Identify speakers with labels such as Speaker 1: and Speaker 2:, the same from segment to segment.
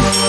Speaker 1: Welcome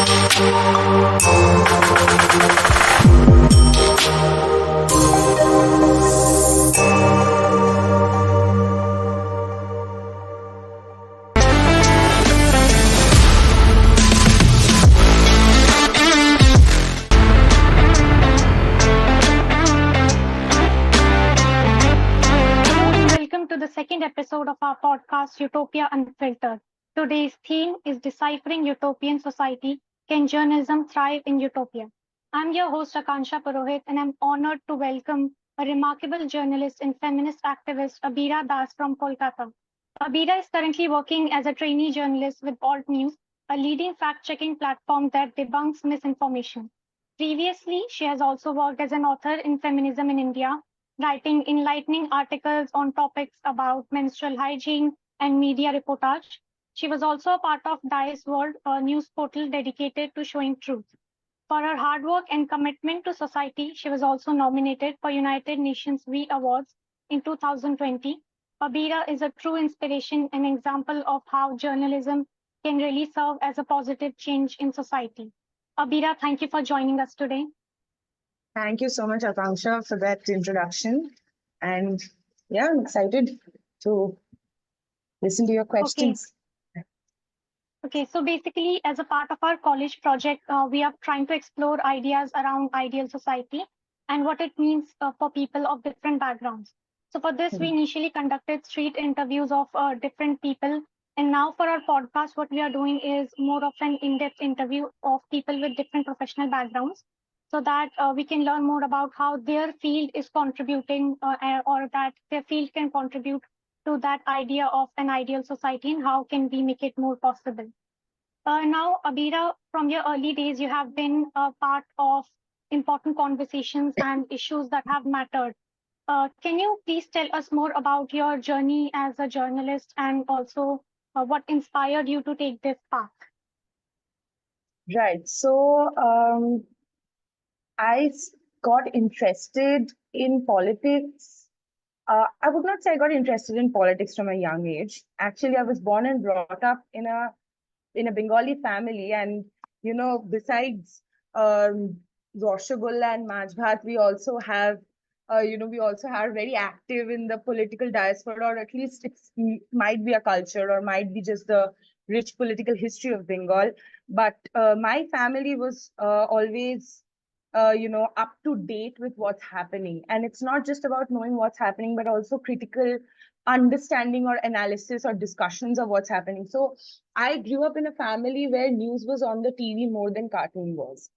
Speaker 1: to the second episode of our podcast, Utopia Unfiltered. Today's theme is Deciphering Utopian Society. Can journalism thrive in utopia? I'm your host, Akansha Purohit, and I'm honored to welcome a remarkable journalist and feminist activist, Abira Das from Kolkata. Abira is currently working as a trainee journalist with Alt News, a leading fact checking platform that debunks misinformation. Previously, she has also worked as an author in feminism in India, writing enlightening articles on topics about menstrual hygiene and media reportage. She was also a part of Dice World, a news portal dedicated to showing truth. For her hard work and commitment to society, she was also nominated for United Nations We Awards in 2020. Abira is a true inspiration and example of how journalism can really serve as a positive change in society. Abira, thank you for joining us today.
Speaker 2: Thank you so much, Akanksha, for that introduction. And yeah, I'm excited to listen to your
Speaker 1: Okay,
Speaker 2: questions.
Speaker 1: Okay, so basically, as a part of our college project, we are trying to explore ideas around ideal society and what it means for people of different backgrounds. So, for this, we
Speaker 2: Hmm.
Speaker 1: initially conducted street interviews of different people. And now, for our podcast, what we are doing is more of an in depth interview of people with different professional backgrounds so that we can learn more about how their field is contributing or that their field can contribute to that idea of an ideal society and how can we make it more possible. Now, Abira, from your early days, you have been a part of important conversations and issues that have mattered. Can you please tell us more about your journey as a journalist and also what inspired you to take this path?
Speaker 2: Right. So got interested in politics. I would not say I got interested in politics from a young age. Actually, I was born and brought up in a Bengali family, and besides Roshagulla and Majbhat, we also are very active in the political diaspora, or at least it might be a culture, or might be just the rich political history of Bengal. But my family was always up to date with what's happening. And it's not just about knowing what's happening, but also critical understanding or analysis or discussions of what's happening. So I grew up in a family where news was on the TV more than cartoon was.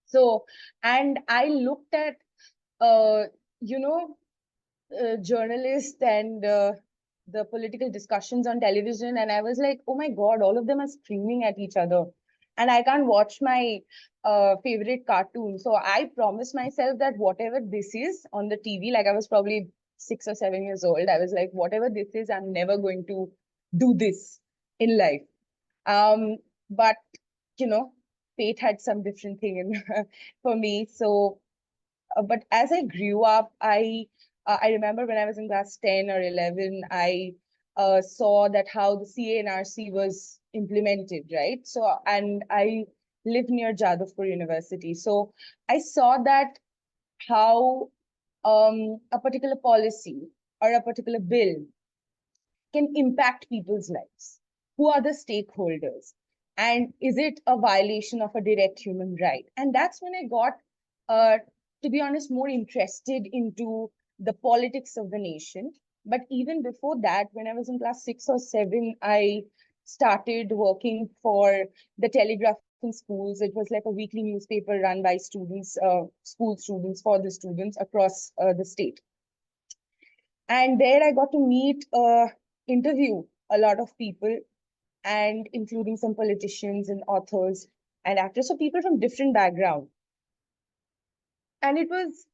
Speaker 2: So, and I looked at, uh, you know, journalists and the political discussions on television, and I was like, oh my God, all of them are screaming at each other. And I can't watch my favorite cartoon. So I promised myself that whatever this is on the TV, like I was probably 6 or 7 years old, I was like, whatever this is, I'm never going to do this in life. But, you know, fate had some different thing in, for me. So but as I grew up, I remember when I was in class 10 or 11, I saw that how the CANRC was implemented, right? So, and I live near Jadavpur University. So I saw that how a particular policy or a particular bill can impact people's lives. Who are the stakeholders? And is it a violation of a direct human right? And that's when I got, uh, to be honest, more interested into the politics of the nation. But even before that, when I was in class 6 or 7, I started working for the Telegraph in schools. It was like a weekly newspaper run by students, school students for the students across the state. And there I got to meet, interview a lot of people, and including some politicians and authors and actors, so people from different backgrounds. And it was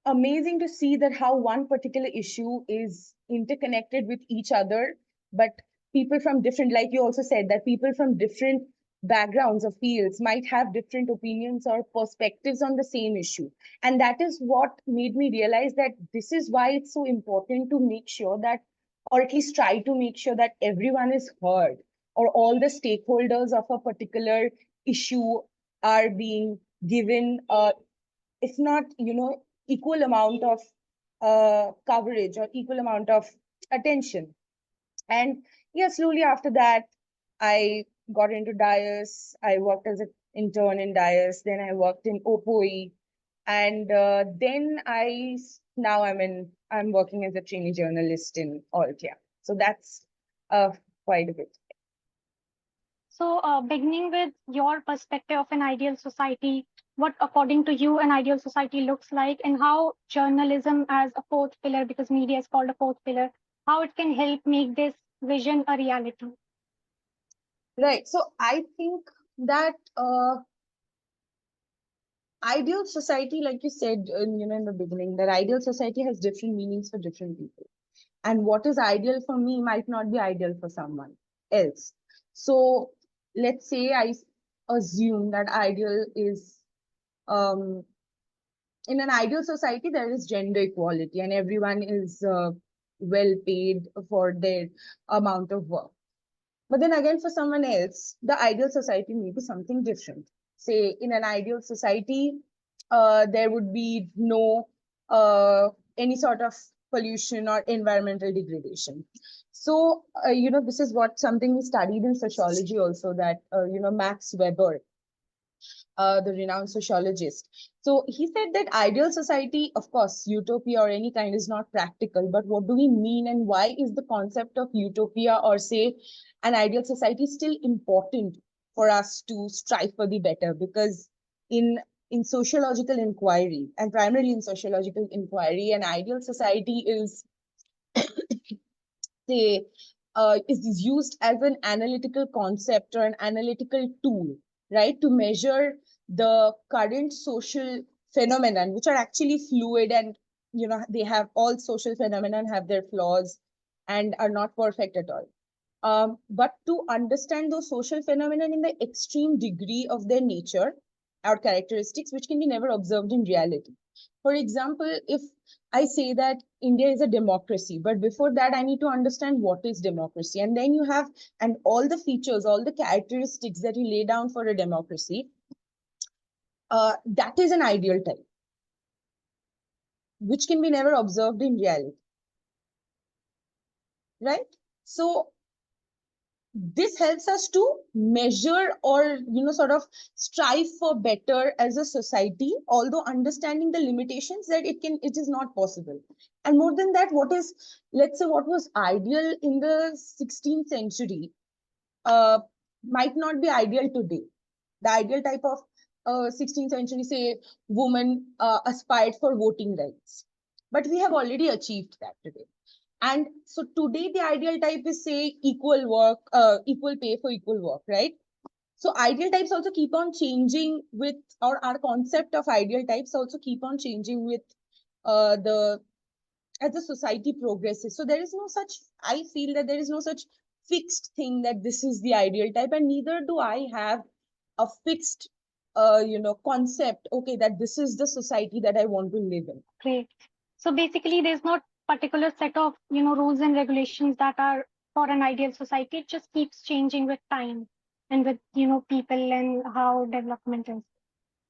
Speaker 2: amazing to see that how one particular issue is interconnected with each other, but people from different, like you also said, that people from different backgrounds or fields might have different opinions or perspectives on the same issue. And that is what made me realize that this is why it's so important to make sure that, or at least try to make sure that everyone is heard. or all the stakeholders of a particular issue are being given, if not, equal amount of coverage or equal amount of attention. And yeah, slowly after that, I got into Dias. I worked as an intern in Dias. Then I worked in OPOE, and then now I'm working as a trainee journalist in Altia. So that's uh, quite a bit.
Speaker 1: So, beginning with your perspective of an ideal society, what, according to you, an ideal society looks like, and how journalism as a fourth pillar, because media is called a fourth pillar, how it can help make this vision a reality.
Speaker 2: Right. So I think that ideal society, like you said, in the beginning, that ideal society has different meanings for different people. And what is ideal for me might not be ideal for someone else. So let's say I assume that ideal is, in an ideal society, there is gender equality and everyone is well paid for their amount of work. But then again, for someone else, the ideal society may be something different. Say, in an ideal society, there would be no any sort of pollution or environmental degradation. So, this is what something we studied in sociology also, that, Max Weber, the renowned sociologist. So he said that ideal society, of course, utopia or any kind is not practical, but what do we mean and why is the concept of utopia or say an ideal society still important for us to strive for the better? Because in sociological inquiry, and primarily in sociological inquiry, an ideal society is, say, is used as an analytical concept or an analytical tool, right, to measure the current social phenomenon, which are actually fluid, and they have, all social phenomenon have their flaws and are not perfect at all. But to understand those social phenomena in the extreme degree of their nature or characteristics, which can be never observed in reality. For example, if I say that India is a democracy, but before that, I need to understand what is democracy. And then you have, and all the features, all the characteristics that you lay down for a democracy, that is an ideal type, which can be never observed in reality. Right? So this helps us to measure or sort of strive for better as a society, although understanding the limitations that it is not possible. And more than that, let's say what was ideal in the 16th century uh, might not be ideal today. The ideal type of 16th century, say, woman aspired for voting rights, but we have already achieved that today. And so today the ideal type is, say, equal work, equal pay for equal work, right? So ideal types also keep on changing with, or our concept of ideal types also keep on changing with the as the society progresses. So there is no such, I feel that there is no such fixed thing that this is the ideal type, and neither do I have a fixed concept, okay, that this is the society that I want to live in.
Speaker 1: Great. So basically, there's not particular set of rules and regulations that are for an ideal society. It just keeps changing with time and with people and how development is.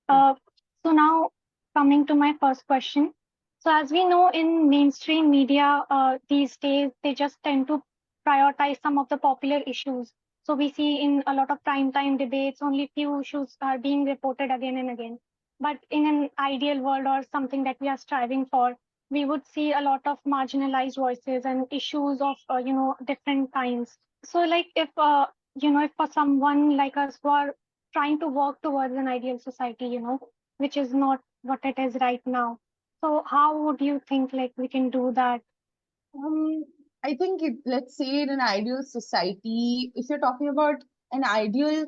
Speaker 1: So now coming to my first question. So as we know, in mainstream media these days, they just tend to prioritize some of the popular issues. So we see in a lot of prime time debates, only few issues are being reported again and again. But in an ideal world or something that we are striving for, we would see a lot of marginalized voices and issues of different kinds. So like if if for someone like us who are trying to work towards an ideal society, which is not what it is right now. So how would you think like we can do that?
Speaker 2: I think let's say in an ideal society, if you're talking about an ideal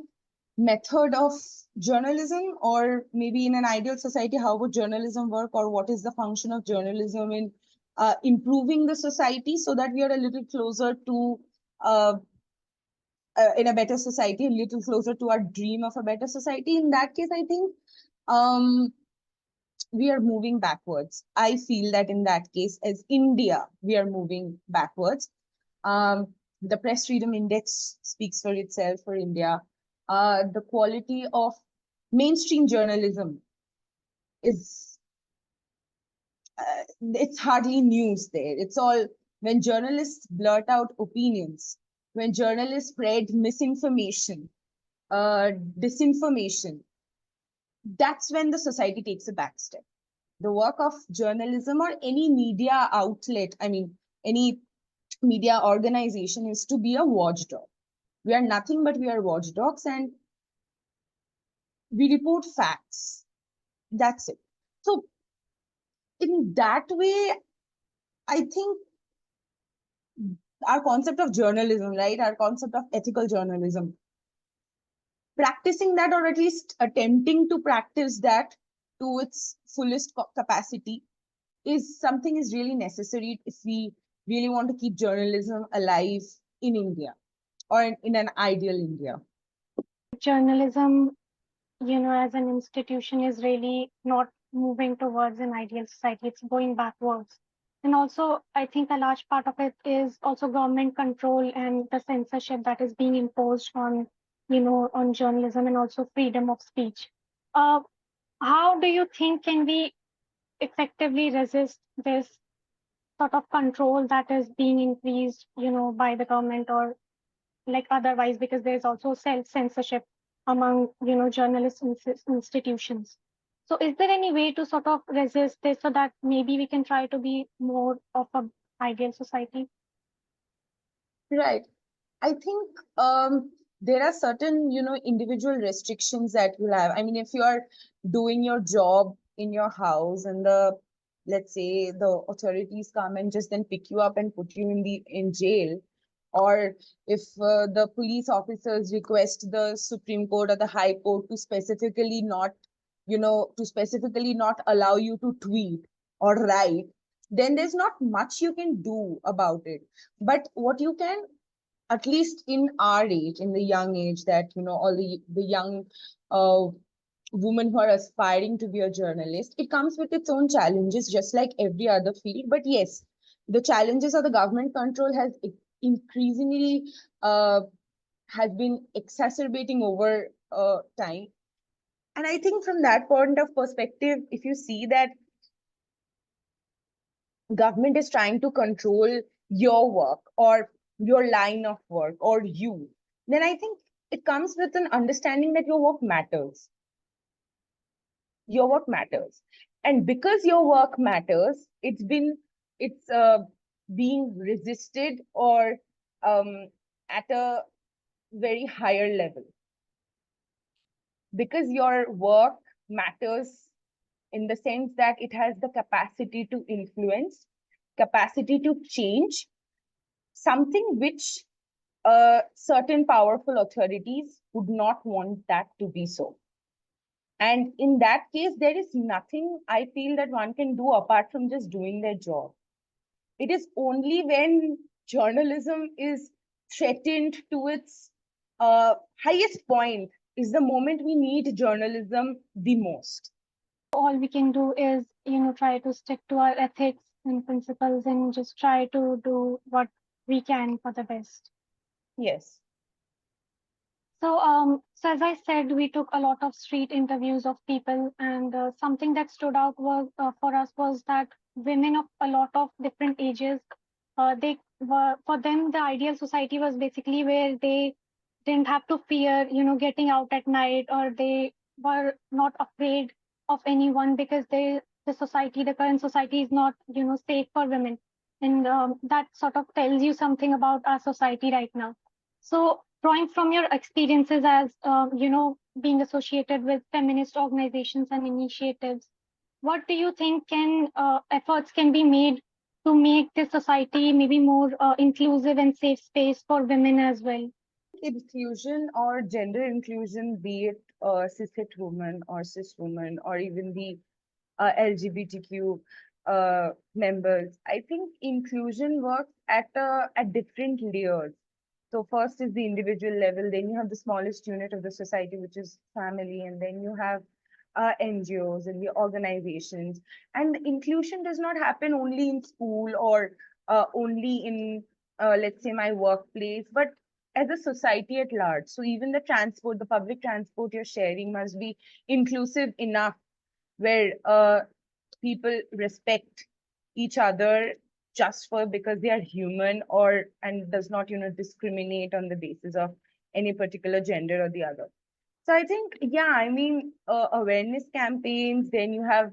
Speaker 2: method of journalism, or maybe in an ideal society, how would journalism work, or what is the function of journalism in improving the society so that we are a little closer to uh, in a better society, a little closer to our dream of a better society. In that case, I think um, we are moving backwards. I feel that in that case, as India, we are moving backwards. The press freedom index speaks for itself for India. The quality of mainstream journalism is it's hardly news there. It's all when journalists blurt out opinions, when journalists spread misinformation, disinformation, that's when the society takes a back step. The work of journalism or any media outlet, I mean, any media organization is to be a watchdog. We are nothing but we are watchdogs and we report facts. That's it. So, in that way, I think our concept of journalism, right? Our concept of ethical journalism, practicing that or at least attempting to practice that to its fullest capacity is something is really necessary if we really want to keep journalism alive in India or in an ideal India.
Speaker 1: Journalism, as an institution is really not moving towards an ideal society. It's going backwards. And also, I think a large part of it is also government control and the censorship that is being imposed on, on journalism and also freedom of speech. Uh, how do you think can we effectively resist this sort of control that is being increased, by the government or like otherwise, because there's also self-censorship among, journalist institutions. So is there any way to sort of resist this so that maybe we can try to be more of a ideal society?
Speaker 2: Right. I think there are certain, individual restrictions that you'll have. I mean, if you are doing your job in your house and let's say the authorities come and just then pick you up and put you in jail, or if the police officers request the Supreme Court or the High Court to specifically not, to specifically not allow you to tweet or write, then there's not much you can do about it. But what you can, at least in our age, in the young age, that all the young uh, women who are aspiring to be a journalist, it comes with its own challenges, just like every other field. But yes, the challenges of the government control has increasingly has been exacerbating over time. And I think from that point of perspective, if you see that government is trying to control your work or your line of work or you, then I think it comes with an understanding that your work matters. Your work matters. And because your work matters, it's being resisted or at a very higher level. Because your work matters in the sense that it has the capacity to influence, capacity to change, something which certain powerful authorities would not want that to be so. And in that case, there is nothing I feel that one can do apart from just doing their job. It is only when journalism is threatened to its highest point is the moment we need journalism the most.
Speaker 1: All we can do is, try to stick to our ethics and principles and just try to do what we can for the best.
Speaker 2: Yes.
Speaker 1: So as I said, we took a lot of street interviews of people, and something that stood out was for us was that women of a lot of different ages, they were for them the ideal society was basically where they didn't have to fear, getting out at night, or they were not afraid of anyone because the current society is not, safe for women, and that sort of tells you something about our society right now. So, drawing from your experiences as, being associated with feminist organizations and initiatives, what do you think efforts can be made to make this society maybe more inclusive and safe space for women as well?
Speaker 2: Inclusion or gender inclusion, be it cishet woman or cis woman or even the LGBTQ members, I think inclusion works at different layers. So first is the individual level, then you have the smallest unit of the society, which is family, and then you have NGOs and the organizations. And inclusion does not happen only in school or only in let's say my workplace, but as a society at large. So even the public transport you're sharing must be inclusive enough where people respect each other just for because they are human, or and does not discriminate on the basis of any particular gender or the other. So I think, yeah, I mean, awareness campaigns, then you have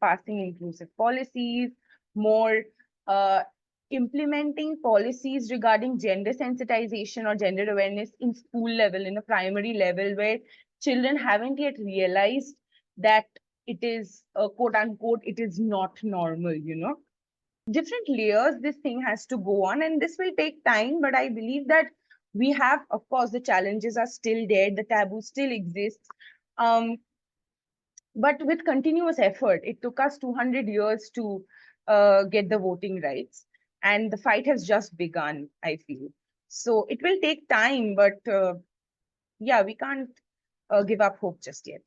Speaker 2: passing inclusive policies, more uh, implementing policies regarding gender sensitization or gender awareness in school level, in a primary level, where children haven't yet realized that it is, quote unquote, it is not normal. Different layers this thing has to go on, and this will take time, but I believe that we have, of course, the challenges are still there, the taboo still exists, um, but with continuous effort. It took us 200 years to get the voting rights, and the fight has just begun, I feel. So it will take time, but yeah, we can't give up hope just yet.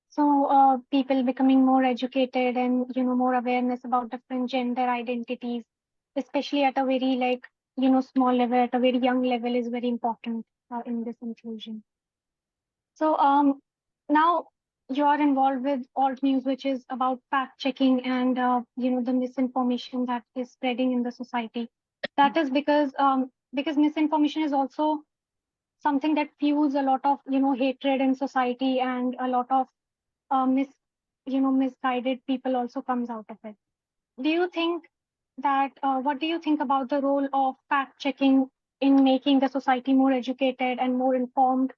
Speaker 1: So people becoming more educated and more awareness about different gender identities, especially at a very small level, at a very young level, is very important in this inclusion. So now you are involved with alt news, which is about fact checking and the misinformation that is spreading in the society. That is because misinformation is also something that fuels a lot of hatred in society, and a lot of misguided people also comes out of it. Do you think that what do you think about the role of fact checking in making the society more educated and more informed,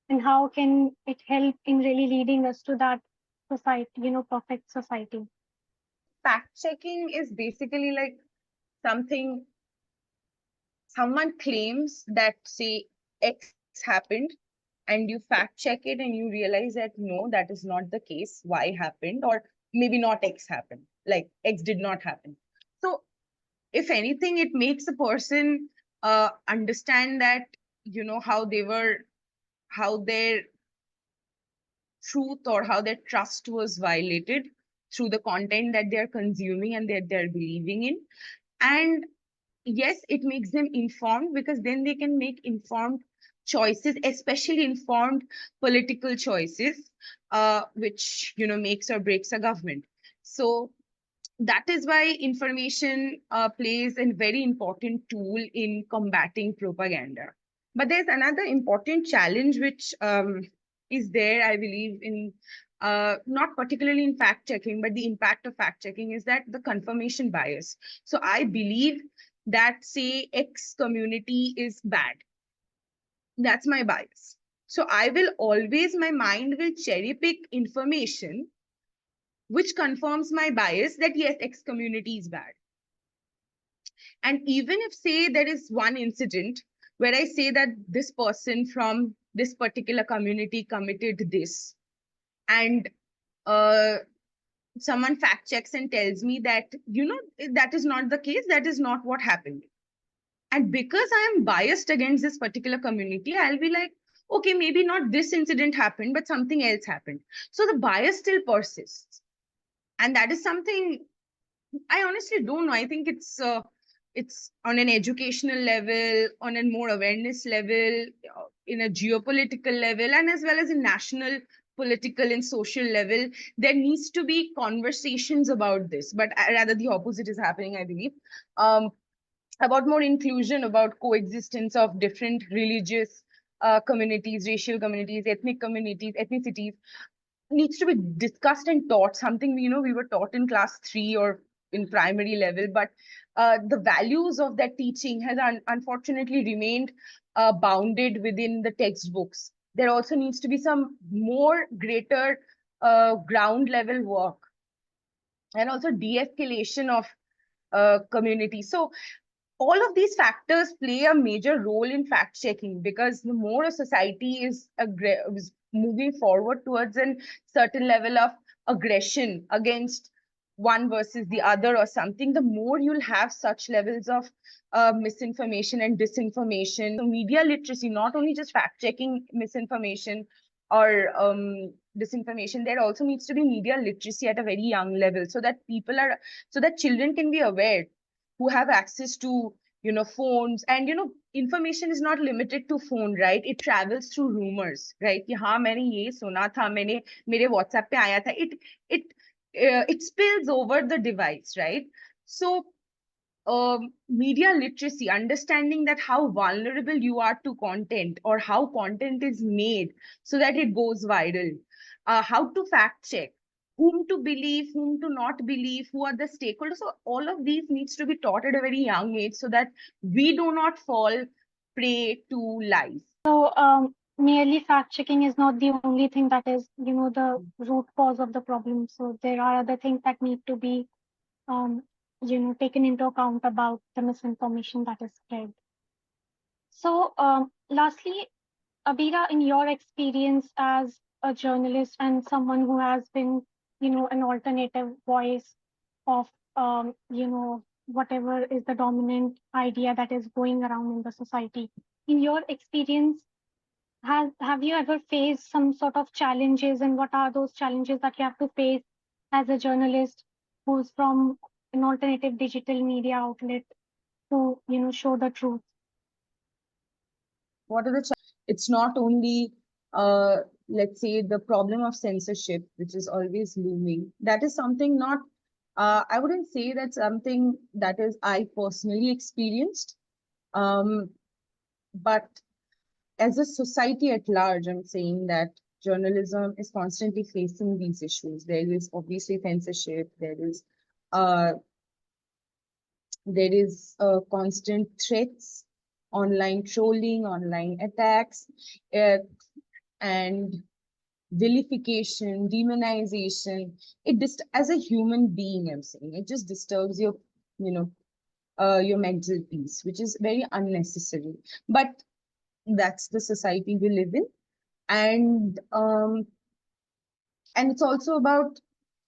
Speaker 1: and how can it help in really leading us to that society, perfect society?
Speaker 2: Fact checking is basically like something someone claims that, say, X happened, and you fact check it and you realize that no, that is not the case, Y happened, or maybe not X happened, like X did not happen. So if anything, it makes a person understand that, how their truth or how their trust was violated through the content that they're consuming and that they're believing in. And yes, it makes them informed, because then they can make informed choices, especially informed political choices, which makes or breaks a government. So that is why information plays a very important tool in combating propaganda. But there's another important challenge which is there, I believe, in not particularly in fact checking, but the impact of fact checking is that the confirmation bias. So I believe that, say, X community is bad. That's my bias. So I will always, my mind will cherry pick information which confirms my bias that yes, X community is bad. And even if, say, there is one incident where I say that this person from this particular community committed this, and uh, someone fact checks and tells me that, that is not the case, that is not what happened. And because I am biased against this particular community, I'll be like, okay, maybe not this incident happened, but something else happened. So the bias still persists. And that is something I honestly don't know. I think it's on an educational level, on a more awareness level, in a geopolitical level, and as well as in national political and social level. There needs to be conversations about this, but rather the opposite is happening, I believe. About more inclusion, about coexistence of different religious communities, racial communities, ethnic communities, ethnicities needs to be discussed and taught. Something we were taught in class 3 or in primary level, but the values of that teaching has unfortunately remained bounded within the textbooks. There also needs to be some more greater ground level work, and also de-escalation of community. So all of these factors play a major role in fact checking, because the more a society is moving forward towards a certain level of aggression against one versus the other or something, the more you'll have such levels of misinformation and disinformation. So media literacy, not only just fact checking misinformation or disinformation, there also needs to be media literacy at a very young level, so that children can be aware, who have access to phones, and information is not limited to phone, right? It travels through rumors, right? कि हाँ मैंने ये सुना था, मैंने मेरे WhatsApp पे आया था. It spills over the device, right? So media literacy, understanding that how vulnerable you are to content or how content is made so that it goes viral, how to fact check, whom to believe, whom to not believe, who are the stakeholders. So all of these needs to be taught at a very young age so that we do not fall prey to lies.
Speaker 1: So merely fact checking is not the only thing that is, the root cause of the problem. So there are other things that need to be, taken into account about the misinformation that is spread. So lastly, Abira, in your experience as a journalist and someone who has been, an alternative voice of, whatever is the dominant idea that is going around in the society, in your experience, have you ever faced some sort of challenges, and what are those challenges that you have to face as a journalist who's from an alternative digital media outlet to, show the truth?
Speaker 2: What are the it's not only let's say the problem of censorship, which is always looming. That is something not I wouldn't say that's something that is I personally experienced, but as a society at large, I'm saying that journalism is constantly facing these issues. There is obviously censorship, uh, there is constant threats, online trolling, online attacks, and vilification, demonization. It just as a human being, I'm saying, it just disturbs your mental peace, which is very unnecessary. But that's the society we live in, and it's also about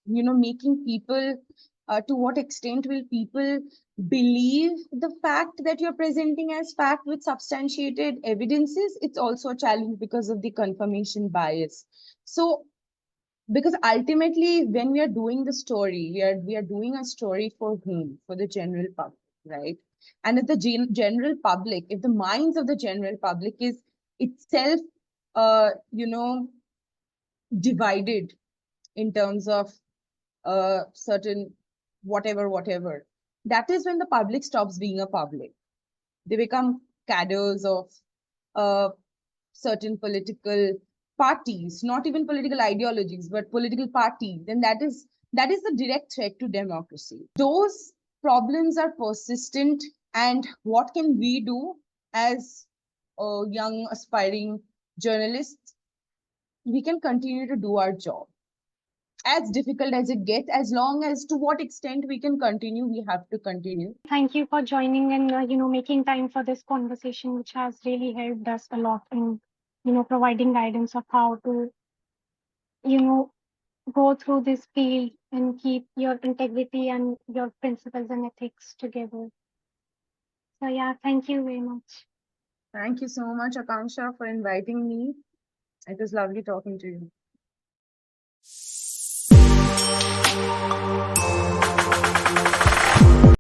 Speaker 2: making people, to what extent will people believe the fact that you're presenting as fact with substantiated evidences. It's also a challenge because of the confirmation bias. So because ultimately when we are doing the story, we are doing a story for whom? For the general public, right? And if the general public, if the minds of the general public is itself divided in terms of certain whatever, that is when the public stops being a public. They become cadres of certain political parties, not even political ideologies, but political parties. Then that is the direct threat to democracy. Those problems are persistent, and what can we do as young aspiring journalists? We can continue to do our job, as difficult as it gets. As long as to what extent we can continue, we have to continue.
Speaker 1: Thank you for joining and making time for this conversation, which has really helped us a lot in providing guidance of how to go through this field and keep your integrity and your principles and ethics together. So yeah, thank you very much.
Speaker 2: Thank you so much, Akanksha, for inviting me. It was lovely talking to you.